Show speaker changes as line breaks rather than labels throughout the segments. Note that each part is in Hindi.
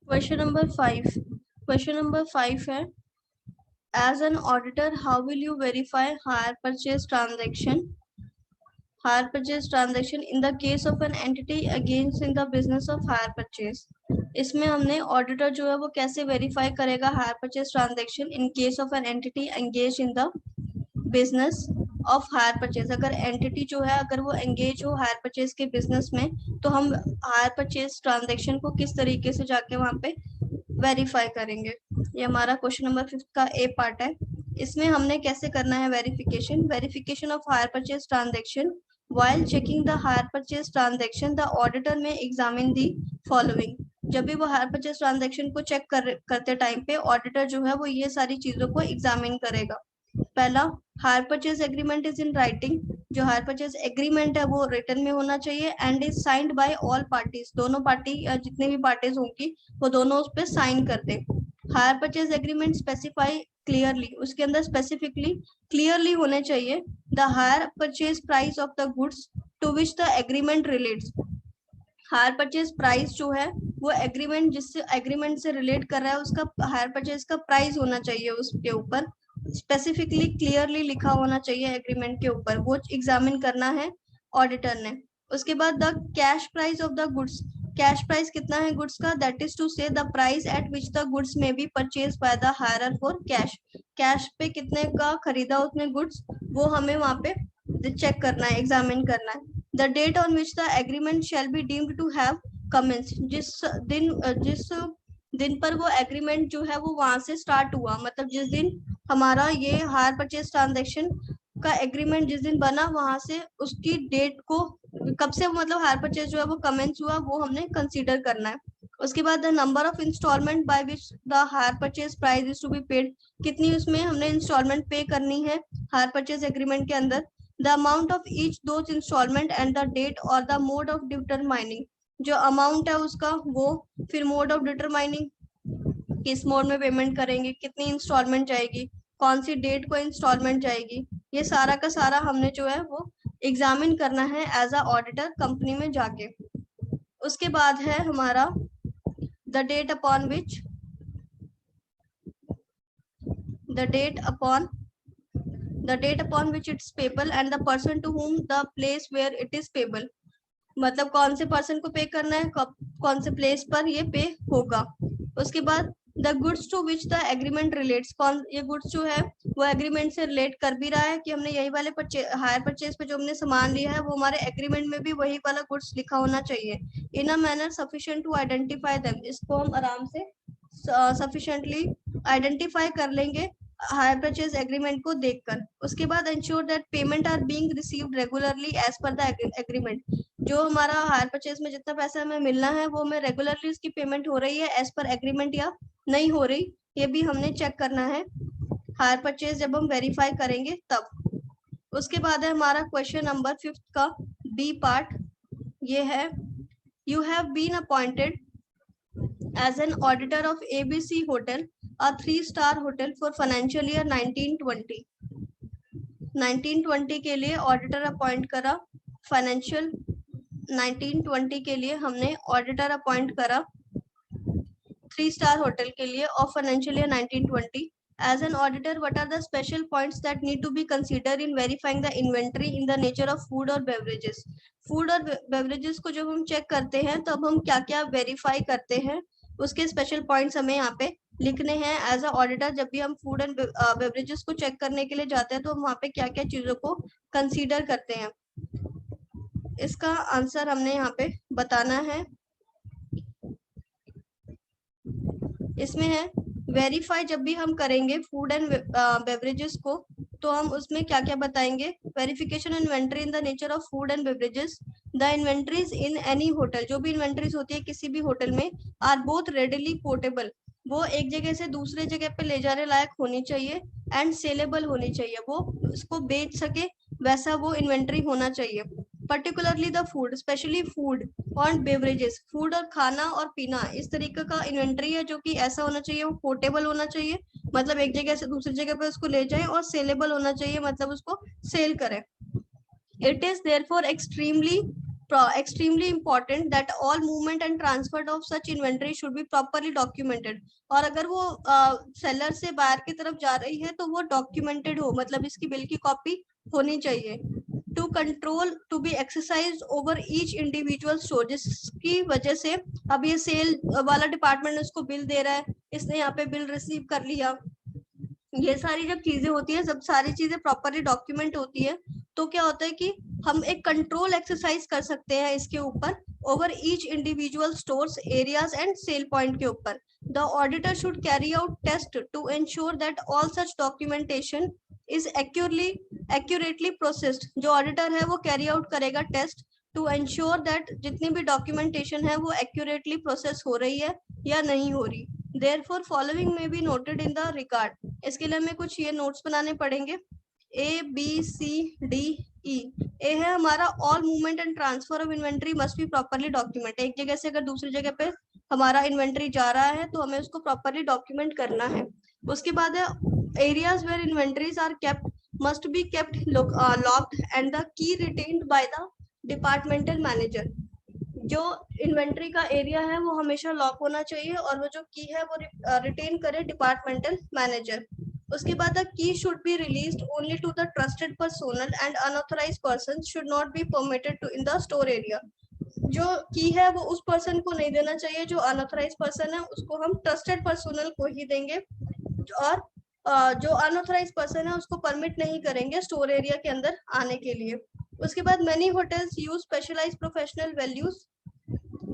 क्वेश्चन नंबर 5 है, as an auditor how will you verify hire purchase transaction in the case of an entity against in the business of hire purchase. इसमें हमने ऑडिटर जो है वो कैसे वेरीफाई करेगा hire purchase transaction in case of an entity engage in the business of hire purchase. अगर एंटिटी जो है अगर वो एंगेज हो हायर परचेज के बिजनेस में, तो हम हायर परचेज ट्रांजैक्शन को किस तरीके से जाके वहां पे वेरीफाई करेंगे। ये हमारा क्वेश्चन नंबर 5 का ए पार्ट है। इसमें हमने कैसे करना है verification of hire purchase transaction. while checking the hire purchase transaction the auditor may examine the following। जब भी वो हायर परचेज ट्रांजैक्शन को चेक करते टाइम पे ऑडिटर जो है वो ये सारी चीजों को एग्जामिन करेगा। पहला, higher purchase agreement is in writing. जो हायर परचेज एग्रीमेंट है वो रिटर्न में होना चाहिए and is signed by all parties. दोनों पार्टी या जितने भी पार्टीज होंगी वो दोनों उस पर साइन कर दे। Hire purchase agreement specify clearly, उसके अंदर स्पेसिफिकली क्लियरली होने चाहिए the hire purchase price of the goods to which the agreement relates. Hire purchase price जो है वो एग्रीमेंट जिससे एग्रीमेंट से रिलेट कर रहा है उसका हायर परचेज का प्राइस होना चाहिए, उसके ऊपर स्पेसिफिकली क्लियरली लिखा होना चाहिए एग्रीमेंट के ऊपर, वो एग्जामिन करना है ऑडिटर ने। उसके बाद the cash price of the goods. Cash price कितना है गुड्स का, that is to say the price at which the goods may be purchased by the hirer for cash. Cash पे कितने का खरीदा उसने गुड्स, वो हमें वहां पे चेक करना है, एग्जामिन करना है। The date on which the agreement shall be deemed to have commence. जिस दिन पर वो एग्रीमेंट जो है वो वहां से स्टार्ट हुआ, मतलब जिस दिन हमारा ये हायर परचेज ट्रांजैक्शन का एग्रीमेंट जिस दिन बना वहां से उसकी डेट को, कब से मतलब हायर परचेज जो है वो कमेंस हुआ, वो हमने कंसीडर करना है। उसके बाद the number of instalment by which the hire purchase price is to be paid. कितनी उसमें हमने इंस्टॉलमेंट पे करनी है हायर परचेज एग्रीमेंट के अंदर। The amount of each those instalment and the date और द मोड ऑफ डिटरमाइनिंग। जो अमाउंट है उसका वो, फिर मोड ऑफ डिटरमाइनिंग किस मोड में पेमेंट करेंगे, कितनी इंस्टॉलमेंट जाएगी, कौन सी डेट को इंस्टॉलमेंट जाएगी, ये सारा का सारा हमने जो है वो एग्जामिन करना है एज अ ऑडिटर कंपनी में जाके। उसके बाद है हमारा the date upon which it's payable and the person to whom the place where it is payable. मतलब कौन से पर्सन को पे करना है, कौन से प्लेस पर ये पे होगा। उसके बाद the goods to which the agreement relates. कौन ये गुड्स जो है वो एग्रीमेंट से रिलेट कर भी रहा है कि हमने यही वाले हायर परचेज पे जो हमने सामान लिया है वो हमारे एग्रीमेंट में भी वही वाला गुड्स लिखा होना चाहिए। In a manner sufficient to identify them. इसको हम आराम से सफिशिएंटली आइडेंटिफाई कर लेंगे हायर परचेज एग्रीमेंट को देखकर। उसके बाद ensure that payment are being received regularly as per the agreement. जो हमारा हायर परचेज में जितना पैसा हमें मिलना है वो हमें रेगुलरली उसकी पेमेंट हो रही है एज पर एग्रीमेंट या नहीं हो रही, ये भी हमने चेक करना है हायर परचेज जब हम वेरीफाई करेंगे तब। उसके बाद है हमारा क्वेश्चन नंबर 5 का बी पार्ट, ये है you have been appointed as an auditor of ABC hotel, a 3-star hotel for financial year 1920 के लिए ऑडिटर अपॉइंट करा। फाइनेंशियल 1920 के लिए हमने ऑडिटर अपॉइंट करा 3-star होटल के लिए of financial year 1920। As an auditor, what are the special points that need to be considered in verifying the inventory in the nature of food or beverages? Food और बेवरेजेस को जब हम चेक करते हैं तो अब हम क्या क्या वेरीफाई करते हैं, उसके स्पेशल पॉइंट्स हमें यहाँ पे लिखने हैं एज अ ऑडिटर। जब भी हम फूड एंड बेवरेजेस को चेक करने के लिए जाते हैं तो हम वहाँ पे क्या क्या चीजों को कंसीडर करते हैं, इसका आंसर हमने यहाँ पे बताना है। इसमें है वेरीफाई, जब भी हम करेंगे फूड एंड बेवरेजेस को तो हम उसमें क्या क्या बताएंगे। Verification inventory in the nature of food and beverages. The inventories in any hotel, जो भी इन्वेंट्रीज होती है किसी भी होटल में, आर बोथ रेडिली पोर्टेबल, वो एक जगह से दूसरे जगह पे ले जाने लायक होनी चाहिए, एंड सेलेबल होनी चाहिए, वो उसको बेच सके वैसा वो इन्वेंट्री होना चाहिए। Particularly the food, specially food और बेवरेजेस, फूड और खाना और पीना इस तरीके का इन्वेंट्री है जो कि ऐसा होना चाहिए, वो पोर्टेबल होना चाहिए, मतलब एक जगह से दूसरी जगह पे उसको ले जाए, और सेलेबल होना चाहिए मतलब उसको सेल करें। It is therefore extremely extremely important that all movement and transfer of such inventory should be properly documented. और अगर वो सेलर से बाहर की तरफ जा रही है तो वो डॉक्यूमेंटेड हो, मतलब इसकी बिल की कॉपी होनी चाहिए. To control to be exercise over each individual store, जिसकी वजह से अब ये सेल वाला डिपार्टमेंट उसको बिल दे रहा है, इसने यहाँ पे बिल रिसीव कर लिया. ये सारी जब चीजें होती है, जब सारी चीजें प्रॉपरली डॉक्यूमेंट होती है, तो क्या होता है कि हम एक कंट्रोल एक्सरसाइज कर सकते हैं इसके ऊपर over each individual stores, areas and sale point के ऊपर. The auditor should carry out test to ensure that all such documentation is accurately processed. जो ऑडिटर है वो कैरी आउट करेगा टेस्ट टू एंश्योर दैट जितनी भी डॉक्यूमेंटेशन है वो एक्यूरेटली प्रोसेस हो रही है या नहीं हो रही. Therefore, following may be noted in the regard. इसके लिए हमें कुछ ये नोट्स बनाने पड़ेंगे. A, B, C, D, E. A है हमारा all movement and transfer of inventory must be properly documented. एक जगह से अगर दूसरी जगह पे हमारा इन्वेंट्री जा रहा है तो हमें उसको प्रॉपरली डॉक्यूमेंट करना है. उसके बाद है areas where inventories are kept must be kept locked and the key retained by the departmental manager. जो इन्वेंट्री का एरिया है वो हमेशा लॉक होना चाहिए और वो जो की है वो रिटेन करे डिपार्टमेंटल मैनेजर. उसके बाद the key should be released only to the trusted personal and unauthorised person should not be permitted to in the store area. जो की है वो उस पर्सन को नहीं देना चाहिए, जो अनऑथराइज्ड पर्सन है उसको हम ट्रस्टेड पर्सनल को ही देंगे, और जो अनऑथराइज्ड पर्सन है उसको परमिट नहीं करेंगे स्टोर एरिया के अंदर आने के लिए. उसके बाद many hotels use specialised professional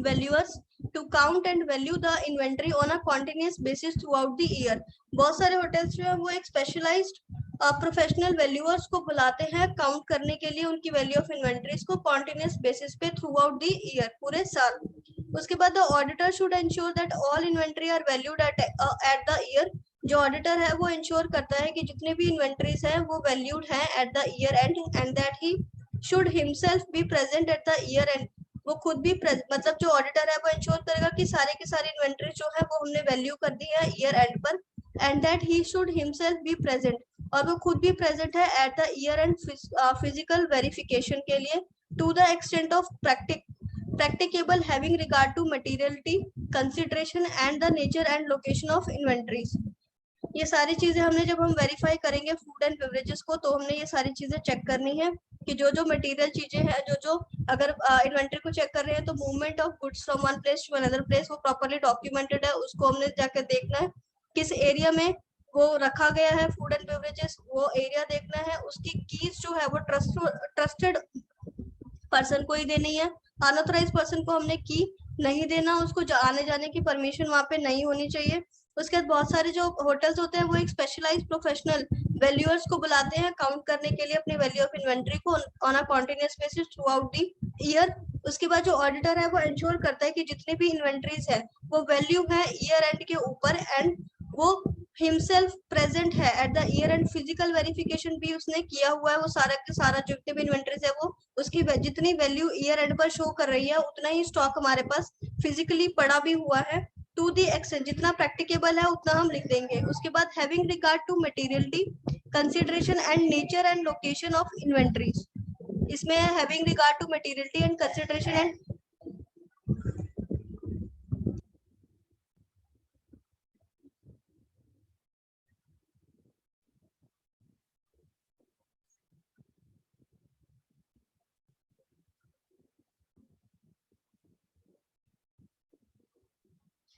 valuers to count and value the inventory on a continuous basis throughout the year. बहुत सारे होटल्स जो है वो एक स्पेशलाइज्ड प्रोफेशनल वैल्यूअर्स को बुलाते हैं काउंट करने के लिए उनकी वैल्यू ऑफ इन्वेंटरीज को कॉन्टिन्यूस बेसिस पे थ्रू आउट द ईयर, पूरे साल. उसके बाद the auditor should ensure that all inventory are valued at the year. जो ऑडिटर है वो इंश्योर करता है कि जितने भी इन्वेंटरीज है वो वैल्यूड है at the year and, and that he should himself be present at the year and. वो खुद भी मतलब जो ऑडिटर है वो इंश्योर करेगा कि सारे के सारे इन्वेंटरी जो है वो हमने वैल्यू कर दी है ईयर एंड पर, and that he should himself be present, और वो खुद भी प्रेजेंट है at the year end physical verification के लिए to the extent of practicable having regard to materiality, consideration and the nature and location of inventories. ये सारी चीजें हमने जब हम वेरीफाई करेंगे फूड एंड बेवरेजेस को तो हमने ये सारी चीजें चेक करनी है कि जो जो मटेरियल चीजें हैं, जो जो अगर इन्वेंटरी को चेक कर रहे हैं तो movement of goods from one place to another place वो प्रॉपर्ली डॉक्यूमेंटेड है, उसको हमने जाकर देखना है. किस एरिया में वो रखा गया है फूड एंड बेवरेजेस वो एरिया देखना है. उसकी कीज जो है वो ट्रस्टेड पर्सन को ही देनी है, अनऑथराइज पर्सन को हमने की नहीं देना, उसको आने जाने की परमिशन वहां पे नहीं होनी चाहिए. उसके बाद बहुत सारे जो होटल्स होते हैं वो एक स्पेशलाइज्ड प्रोफेशनल वैल्यूअर्स को बुलाते हैं काउंट करने के लिए अपनी वैल्यू ऑफ इन्वेंटरी को on a continuous basis through out the year. उसके बाद जो ऑडिटर है वो इंश्योर करता है कि जितनी भी इन्वेंटरीज है वो वैल्यू है ईयर एंड के ऊपर, एंड वो हिमसेल्फ प्रेजेंट है at the year end. Physical verification भी उसने किया हुआ है, वो सारा के सारा जितने भी इन्वेंटरीज है वो उसकी जितनी वैल्यू ईयर एंड पर शो कर रही है उतना ही स्टॉक हमारे पास फिजिकली पड़ा भी हुआ है. टू दी एक्सटेंट जितना प्रैक्टिकेबल है उतना हम लिख देंगे. उसके बाद having regard to materiality, consideration and nature and location of inventories. इसमें having regard to materiality and consideration and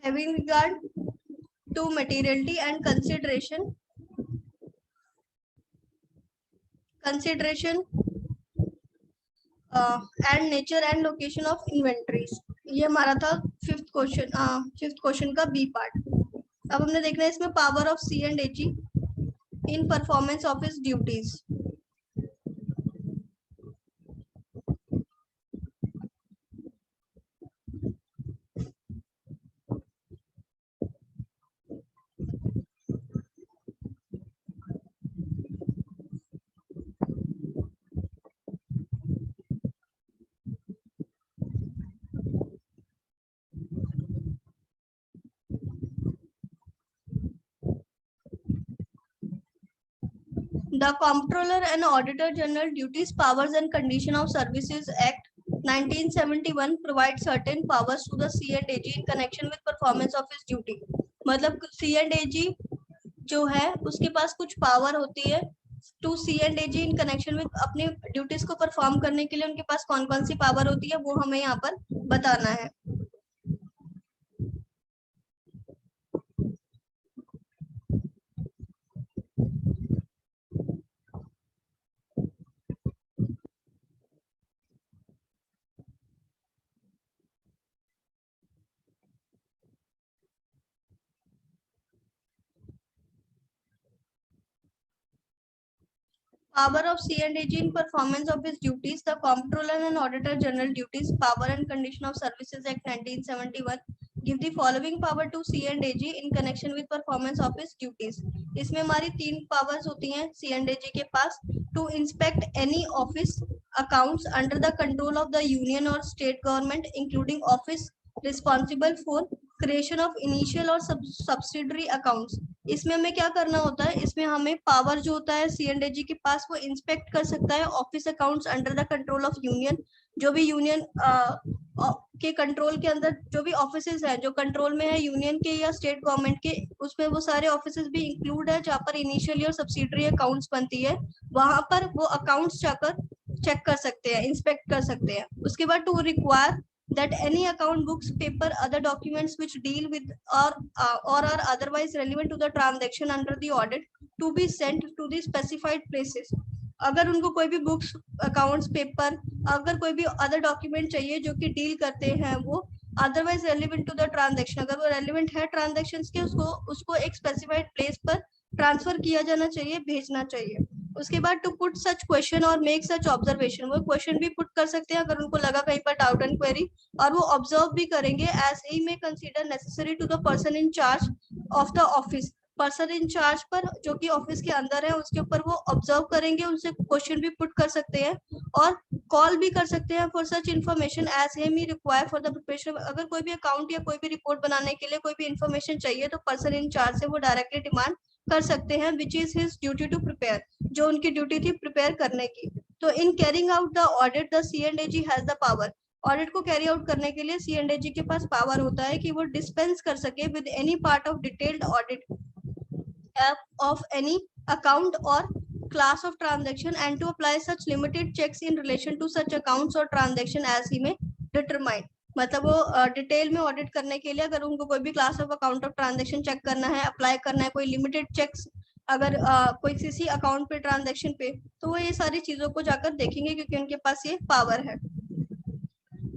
having regard to materiality and consideration and nature and location of inventories. ये हमारा था फिफ्थ क्वेश्चन का बी पार्ट. अब हमने देखना है इसमें power of C and H in performance of his duties. The Comptroller and Auditor General Duties, Powers and Condition of Services Act 1971 provide certain powers to the C&AG in connection with performance of his duty. मतलब C&AG जो है उसके पास कुछ पावर होती है to C&AG in connection with अपनी ड्यूटीज को परफॉर्म करने के लिए उनके पास कौन कौन सी पावर होती है वो हमें यहाँ पर बताना है. Power of C&AG in performance of his duties. The Comptroller and Auditor General duties, Power and Condition of Services Act 1971 give the following power to C&AG in connection with performance of his duties. इसमें हमारी 3 powers होती हैं C&AG के पास. To inspect any office accounts under the control of the union or state government, including office responsible for creation of initial और subsidiary accounts. इसमें हमें क्या करना होता है, इसमें हमें पावर जो होता है C&AG के पास वो इंस्पेक्ट कर सकता है office accounts under the control of union. जो भी यूनियन के कंट्रोल के अंदर जो भी ऑफिसेज हैं जो कंट्रोल में है यूनियन के या स्टेट गवर्नमेंट के, उसमें वो सारे ऑफिसेज भी इंक्लूड है जहाँ पर इनिशियली और सब्सिडरी अकाउंट्स बनती है. वहां पर वो अकाउंट्स जाकर चेक कर सकते हैं, इंस्पेक्ट कर सकते हैं. उसके बाद to require that any account books, paper, other documents which deal with or are otherwise relevant to the transaction under the audit to be sent to the specified places. अगर उनको कोई भी बुक्स, अकाउंट्स, पेपर, अगर कोई भी अदर डॉक्यूमेंट चाहिए जो कि डील करते हैं वो otherwise relevant to the transaction, अगर वो रेलिवेंट है ट्रांजैक्शंस के, उसको एक स्पेसिफाइड प्लेस पर ट्रांसफर किया जाना चाहिए, भेजना चाहिए. उसके बाद टू पुट सच क्वेश्चन और मेक सच ऑब्जर्वेशन, वो क्वेश्चन भी पुट कर सकते हैं अगर उनको लगा कहीं पर डाउट एंड क्वेरी, और वो ऑब्जर्व भी करेंगे as he may consider necessary to the person in charge of the office. Person in charge पर जो कि ऑफिस के अंदर है उसके ऊपर वो ऑब्जर्व करेंगे, उनसे क्वेश्चन भी पुट कर सकते हैं और कॉल भी कर सकते हैं for such information as him he require for the preparation. अगर कोई भी अकाउंट या कोई भी रिपोर्ट बनाने के लिए कोई भी इन्फॉर्मेशन चाहिए तो पर्सन इन चार्ज से वो डायरेक्टली डिमांड कर सकते हैं, which is his duty to prepare, जो उनकी ड्यूटी थी प्रिपेयर करने की. तो in carrying out the audit the C&AG has the power. Audit को कैरी आउट करने के लिए C&AG के पास पावर होता है कि वो डिस्पेंस कर सके with any part of detailed audit of any account or class of transaction and to apply such limited checks in relation to such accounts or transaction as he may determine. मतलब वो डिटेल में ऑडिट करने के लिए अगर उनको कोई भी class of account of transaction check करना है, अप्लाई करना है, कोई लिमिटेड चेक्स अगर कोई किसी अकाउंट पे ट्रांजैक्शन पे, तो वो ये सारी चीजों को जाकर देखेंगे क्योंकि उनके पास ये पावर है.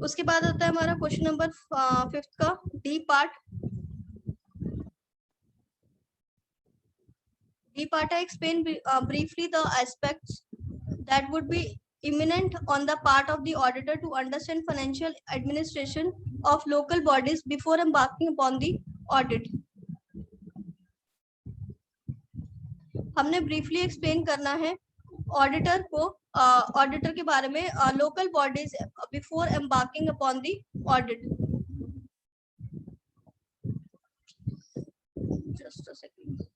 उसके बाद आता है हमारा क्वेश्चन नंबर 5 का D part. D part, I explain briefly the aspects that would be imminent on the part of the auditor to understand financial administration of local bodies before embarking upon the audit. हमने briefly explain करना है ऑडिटर को, ऑडिटर के बारे में local bodies before embarking upon the audit. Just a second.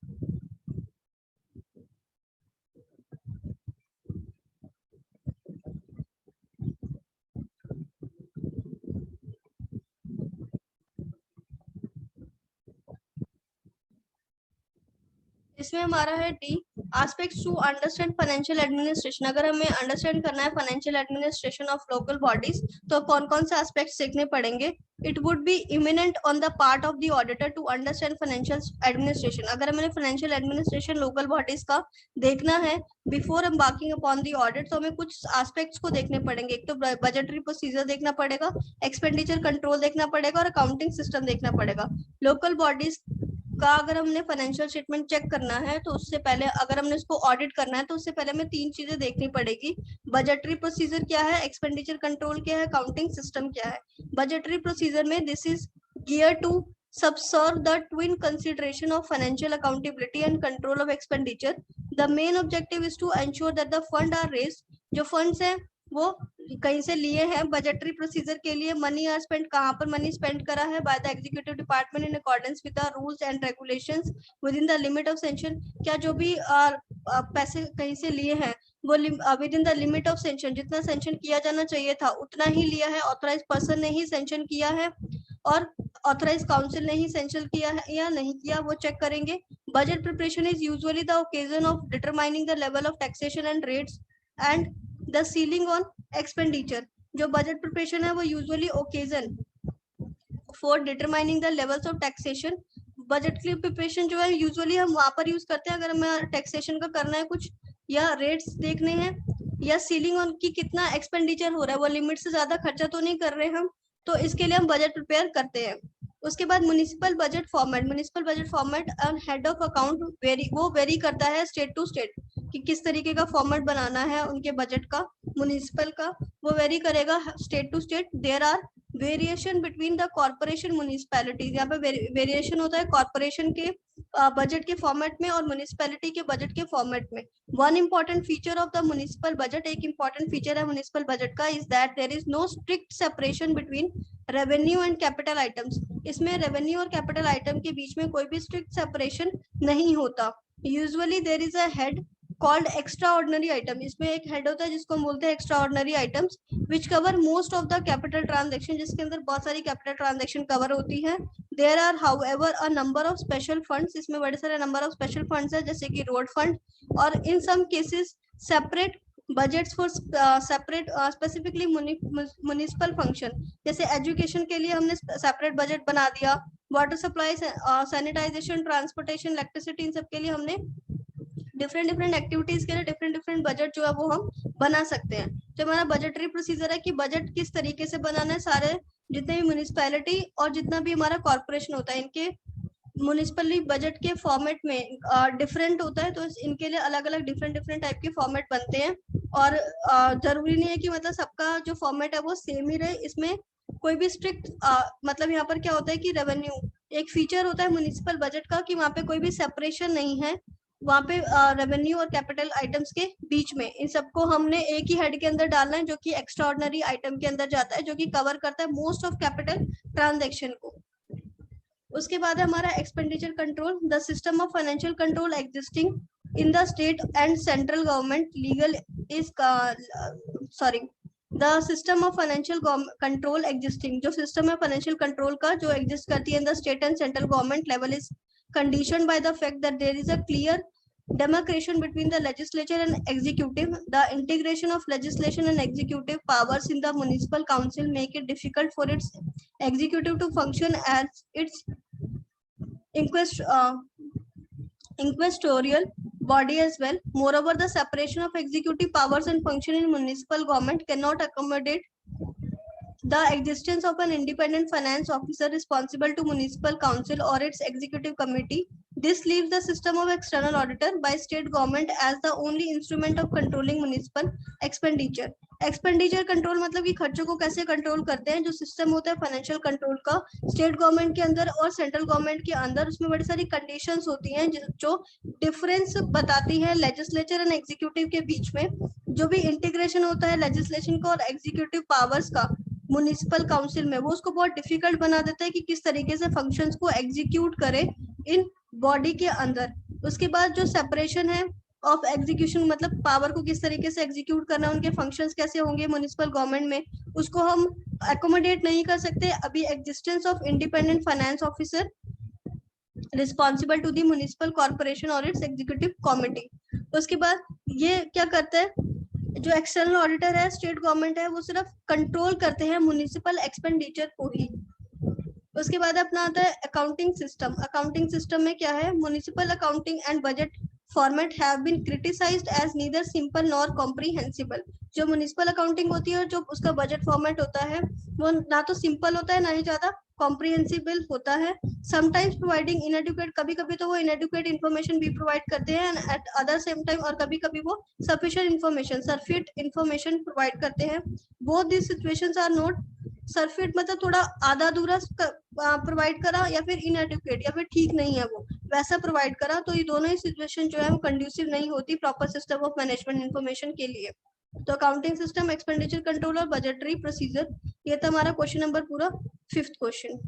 इसमें हमारा है the aspects to understand financial administration. अगर हमें अंडरस्टैंड करना है financial administration of local bodies तो कौन कौन से एस्पेक्ट्स देखने पड़ेंगे. It would be imminent on the part of the auditor to understand financial administration. अगर हमें फाइनेंशियल एडमिनिस्ट्रेशन लोकल बॉडीज का देखना है before embarking upon the audit तो हमें कुछ एस्पेक्ट्स को देखने पड़ेंगे. एक तो बजटरी प्रोसीजर देखना पड़ेगा, एक्सपेंडिचर कंट्रोल देखना पड़ेगा और अकाउंटिंग सिस्टम देखना पड़ेगा. लोकल बॉडीज का अगर हमने फाइनेंशियल स्टेटमेंट चेक करना है तो उससे पहले अगर हमने उसको ऑडिट करना है तो उससे पहले हमें 3 चीजें देखनी पड़ेगी. बजटरी प्रोसीजर क्या है, एक्सपेंडिचर कंट्रोल क्या है, अकाउंटिंग सिस्टम क्या है. बजटरी प्रोसीजर में this is gear to subserve the twin consideration of financial accountability and control of expenditure. The main objective is to ensure that the fund are raised, जो funds है वो कहीं से लिए हैं। बजटरी प्रोसीजर के लिए मनी आर स्पेंड, कहाँ पर मनी स्पेंड करा है by the executive department in accordance with the rules and regulations within the limit of sanction. क्या जो भी पैसे कहीं से लिए हैं वो within the limit of sanction, जितना सेंशन किया जाना चाहिए था उतना ही लिया है, ऑथराइज पर्सन ने ही सेंशन किया है और ऑथराइज काउंसिल ने ही सेंशन किया है या नहीं किया, वो चेक करेंगे। Budget preparation is usually the occasion of determining the level of taxation and rates and the ceiling on expenditure. जो बजट प्रिपरेशन है वो usually occasion for determining the levels of taxation. Budget की प्रिपरेशन जो है यूजुअली हम वहां पर यूज करते हैं अगर हमें टैक्सेशन का करना है कुछ, या रेट्स देखने हैं, या सीलिंग ऑन की कितना एक्सपेंडिचर हो रहा है, वो लिमिट से ज्यादा खर्चा तो नहीं कर रहे हम, तो इसके लिए हम बजट प्रिपेयर करते हैं। उसके बाद municipal budget format. Municipal budget format and head of account very करता है स्टेट टू स्टेट कि किस तरीके का फॉर्मेट बनाना है उनके बजट का, म्युनिसिपल का, वो वेरी करेगा state to state. There are variation between the corporation municipalities. यहाँ पे वेरिएशन होता है कॉर्पोरेशन के बजट के फॉर्मेट में और म्युनिसिपैलिटी के बजट के फॉर्मेट में। One important feature of the municipal budget, एक इम्पॉर्टेंट फीचर है म्युनिसिपल बजट का, is that there is no strict separation between revenue and capital items. इसमें रेवेन्यू और कैपिटल आइटम के बीच में कोई भी स्ट्रिक्ट सेपरेशन नहीं होता। Usually there is a head called extraordinary item. इसमें एक हेड होता है जिसको हम बोलते हैं extraordinary items, which cover most of the capital transaction, जिसके अंदर बहुत सारी कैपिटल ट्रांजेक्शन कवर होती है। There are however a number of special funds. इसमें बड़े सारे नंबर ऑफ स्पेशल फंड्स है जैसे कि रोड फंड, और in some cases separate budgets for separate specifically municipal function. जैसे एजुकेशन के लिए हमने सेपरेट बजट बना दिया, water supply, sanitization, transportation, electricity, इन सब के लिए हमने डिफरेंट एक्टिविटीज के लिए डिफरेंट बजट जो है वो हम बना सकते हैं। जो हमारा बजटरी प्रोसीजर है कि बजट किस तरीके से बनाना है, सारे जितने भी म्युनिसिपैलिटी और जितना भी हमारा कॉर्पोरेशन होता है इनके म्युनिसिपली बजट के फॉर्मेट में डिफरेंट होता है, तो इनके लिए अलग अलग डिफरेंट टाइप के फॉर्मेट बनते हैं। और जरूरी नहीं है कि मतलब सबका जो फॉर्मेट है वो सेम ही रहे। इसमें कोई भी स्ट्रिक्ट मतलब यहाँ पर क्या होता है कि रेवेन्यू एक फीचर होता है म्युनिसिपल बजट का कि वहाँ पे कोई भी सेपरेशन नहीं है, वहाँ पे रेवेन्यू और कैपिटल आइटम्स के बीच में इन सबको हमने एक ही हेड के अंदर डालना है, जो कि एक्स्ट्रा ऑर्डिनरी आइटम के अंदर जाता है, जो कि कवर करता है मोस्ट ऑफ कैपिटल ट्रांजेक्शन को। उसके बाद हमारा expenditure control. The system of financial control existing in the state and central government legal is sorry the system of financial control existing, जो सिस्टम है फाइनेंशियल कंट्रोल का जो एग्जिस्ट करती है in the state and central government level is conditioned by the fact that there is a clear demarcation between the legislature and executive. The integration of legislation and executive powers in the municipal council make it difficult for its executive to function as its inquisitorial body as well. Moreover, the separation of executive powers and function in municipal government cannot accommodate the existence of an independent finance officer responsible to municipal council or its executive committee. This leaves the system of external auditor by state government as the only instrument of controlling municipal expenditure. Expenditure control मतलब कि खर्चों को कैसे कंट्रोल करते हैं, जो सिस्टम होता है फाइनेंशियल कंट्रोल का स्टेट गवर्नमेंट के अंदर और सेंट्रल गवर्नमेंट के अंदर, उसमें बड़ी सारी कंडीशंस होती हैं जो डिफरेंस बताती है लेजिस्लेचर एंड एग्जीक्यूटिव के बीच में। जो भी इंटीग्रेशन होता है लेजिस्लेशन का और एग्जीक्यूटिव पावर्स का म्युनिसिपल काउंसिल में, वो उसको बहुत डिफिकल्ट बना देता है कि किस तरीके से फंक्शंस को एग्जीक्यूट करे इन बॉडी के अंदर। उसके बाद जो सेपरेशन है ऑफ एग्जीक्यूशन, मतलब पावर को किस तरीके से एग्जीक्यूट करना, उनके फंक्शंस कैसे होंगे म्युनिसिपल गवर्नमेंट में, उसको हम एकोमोडेट नहीं कर सकते अभी existence of independent finance officer responsible to the municipal corporation और इट्स एग्जीक्यूटिव कमिटी। उसके बाद ये क्या करता है, जो एक्सटर्नल ऑडिटर है स्टेट गवर्नमेंट है, वो सिर्फ कंट्रोल करते हैं म्युनिसिपल एक्सपेंडिचर को ही। उसके बाद अपना आता है अकाउंटिंग सिस्टम। अकाउंटिंग सिस्टम में क्या है, municipal accounting and budget format have been criticised as neither simple nor comprehensible. जो म्युनिसिपल अकाउंटिंग होती है और जो उसका बजट फॉर्मेट होता है वो ना तो सिंपल होता है ना ही ज्यादा कॉम्प्रिहेंसिबल होता है। समटाइम्स प्रोवाइडिंग इनएडुकेट, कभी कभी तो वो इनएडुकेट इन्फॉर्मेशन भी प्रोवाइड करते हैं एट अदर सेम टाइम, और कभी कभी वो sufficient information surfeit information provide करते हैं। Both this situations are not surfeit, मतलब थोड़ा आधा अधूरा प्रोवाइड करा या फिर इनएडुकेट या फिर ठीक नहीं है वो वैसा प्रोवाइड करा, तो ये दोनों ही सिचुएशन जो है वो कंड्यूसिव नहीं होती proper system of management information के लिए। तो अकाउंटिंग सिस्टम, एक्सपेंडिचर कंट्रोल और बजटरी प्रोसीजर, ये था हमारा क्वेश्चन नंबर पूरा 5th क्वेश्चन।